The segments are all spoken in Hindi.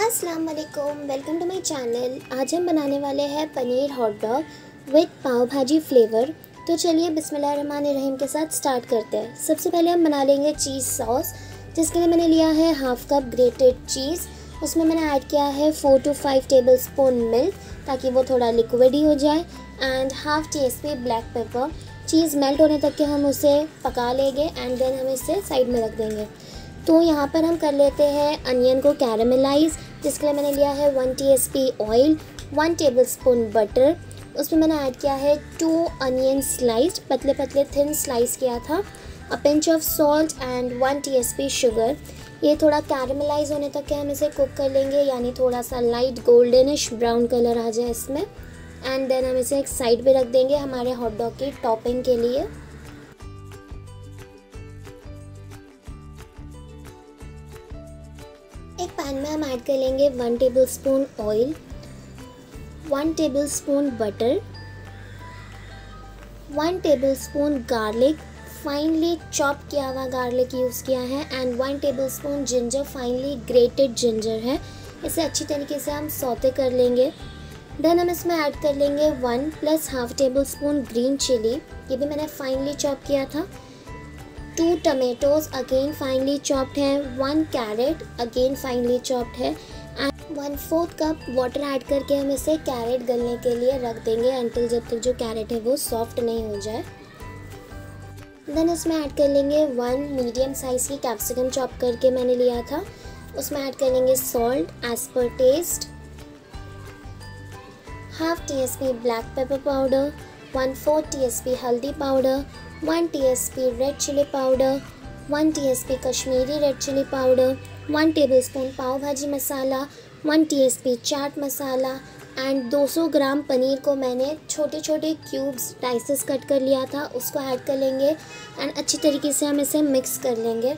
अस्सलाम वालेकुम, वेलकम टू माय चैनल। आज हम बनाने वाले हैं पनीर हॉट डॉग विद पाव भाजी फ्लेवर। तो चलिए बिस्मिल्लाहिर्रहमानिर्रहीम के साथ स्टार्ट करते हैं। सबसे पहले हम बना लेंगे चीज़ सॉस, जिसके लिए मैंने लिया है हाफ़ कप ग्रेटेड चीज़। उसमें मैंने ऐड किया है 4 to 5 टेबलस्पून मिल्क ताकि वो थोड़ा लिक्विड ही हो जाए, and half teaspoon black paper. Cheese melt होने तक के हम उसे पका लेंगे एंड देन हम इसे साइड में रख देंगे। तो यहाँ पर हम कर लेते हैं अनियन को कैरामलाइज़, जिसके लिए मैंने लिया है 1 टीस्पून ऑयल, 1 टेबलस्पून बटर। उसमें मैंने ऐड किया है 2 अनियन स्लाइस्ड, पतले पतले थिन स्लाइस किया था, a pinch of salt and 1 teaspoon sugar. ये थोड़ा कैरामलाइज़ होने तक के हम इसे कुक कर लेंगे, यानी थोड़ा सा लाइट गोल्डनिश ब्राउन कलर आ जाए इसमें, एंड देन हम इसे एक साइड पे रख देंगे हमारे हॉट डॉग की टॉपिंग के लिए। एक पैन में हम ऐड कर लेंगे 1 tablespoon oil, 1 tablespoon butter, 1 tablespoon garlic, finely chop किया हुआ गार्लिक यूज़ किया है, and 1 tablespoon ginger, finely grated ginger है। इसे अच्छी तरीके से हम सौते कर लेंगे। देन हम इसमें ऐड कर लेंगे 1 + हाफ टेबलस्पून ग्रीन चिली, ये भी मैंने फाइनली चॉप किया था, 2 टमेटोज़ अगेन फाइनली चॉप्ड है, 1 कैरेट अगेन फाइनली चॉप्ड है, एंड 1/4 कप वाटर ऐड करके हम इसे कैरेट गलने के लिए रख देंगे अंटिल जब तक जो कैरेट है वो सॉफ्ट नहीं हो जाए। देन इसमें ऐड कर लेंगे 1 मीडियम साइज़ की कैप्सिकम चॉप करके मैंने लिया था। उसमें ऐड कर लेंगे salt as per taste, half teaspoon black pepper powder, 1/4 teaspoon हल्दी powder, 1 teaspoon red chilli powder, 1 teaspoon Kashmiri red chilli powder, 1 tablespoon pav bhaji masala, 1 teaspoon chaat masala, and 200 gram paneer को मैंने छोटे छोटे क्यूब्स डाइसेस कट कर लिया था, उसको ऐड कर लेंगे एंड अच्छी तरीके से हम इसे मिक्स कर लेंगे।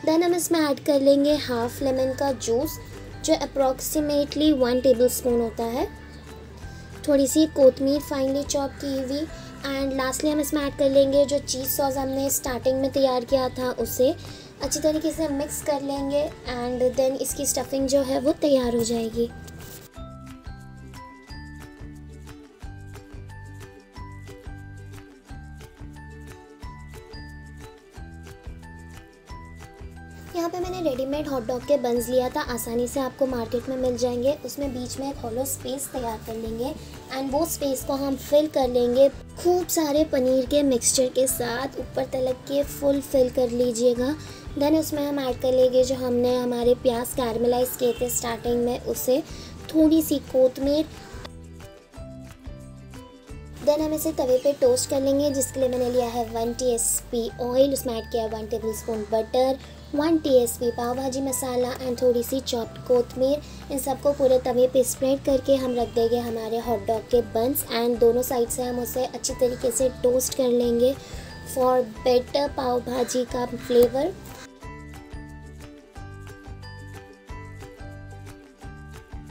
देन हम इसमें ऐड कर लेंगे हाफ लेमन का जूस, जो अप्रॉक्सीमेटली 1 टेबलस्पून होता है, थोड़ी सी कोतमीर फाइनली चॉप की हुई, एंड लास्टली हम इसमें ऐड कर लेंगे जो चीज़ सॉस हमने स्टार्टिंग में तैयार किया था, उसे अच्छी तरीके से मिक्स कर लेंगे, एंड देन इसकी स्टफिंग जो है वो तैयार हो जाएगी। यहाँ पे मैंने रेडीमेड हॉट डॉग के बंस लिया था, आसानी से आपको मार्केट में मिल जाएंगे। उसमें बीच में एक हॉलो स्पेस तैयार कर लेंगे एंड वो स्पेस को हम फिल कर लेंगे खूब सारे पनीर के मिक्सचर के साथ, ऊपर तलक के फुल फिल कर लीजिएगा। देन उसमें हम ऐड कर लेंगे जो हमने हमारे प्याज कैरमलाइज़ किए थे स्टार्टिंग में, उसे थोड़ी सी कोतमीर। देन हम इसे तवे पे टोस्ट कर लेंगे, जिसके लिए मैंने लिया है 1 टीस्पून ऑयल, उसमें ऐड किया 1 tablespoon butter, 1 teaspoon pav bhaji masala and थोड़ी सी चॉप्ड कोतमीर। इन सबको पूरे तवे पे स्प्रेड करके हम रख देंगे हमारे हॉट डॉग के बंस, एंड दोनों साइड से हम उसे अच्छी तरीके से टोस्ट कर लेंगे फॉर बेटर पाव भाजी का फ्लेवर।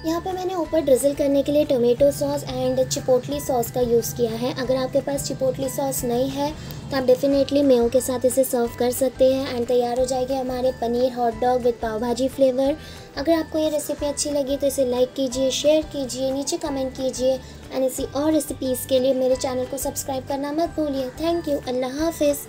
यहाँ पे मैंने ऊपर ड्रिजल करने के लिए टोमेटो सॉस एंड चिपोटली सॉस का यूज़ किया है। अगर आपके पास चिपोटली सॉस नहीं है तो आप डेफिनेटली मेयो के साथ इसे सर्व कर सकते हैं, एंड तैयार हो जाएगी हमारे पनीर हॉट डॉग विद पाव भाजी फ्लेवर। अगर आपको ये रेसिपी अच्छी लगी तो इसे लाइक कीजिए, शेयर कीजिए, नीचे कमेंट कीजिए, एंड इसी और रेसिपीज़ के लिए मेरे चैनल को सब्सक्राइब करना मत भूलिए। थैंक यू, अल्लाह हाफिज़।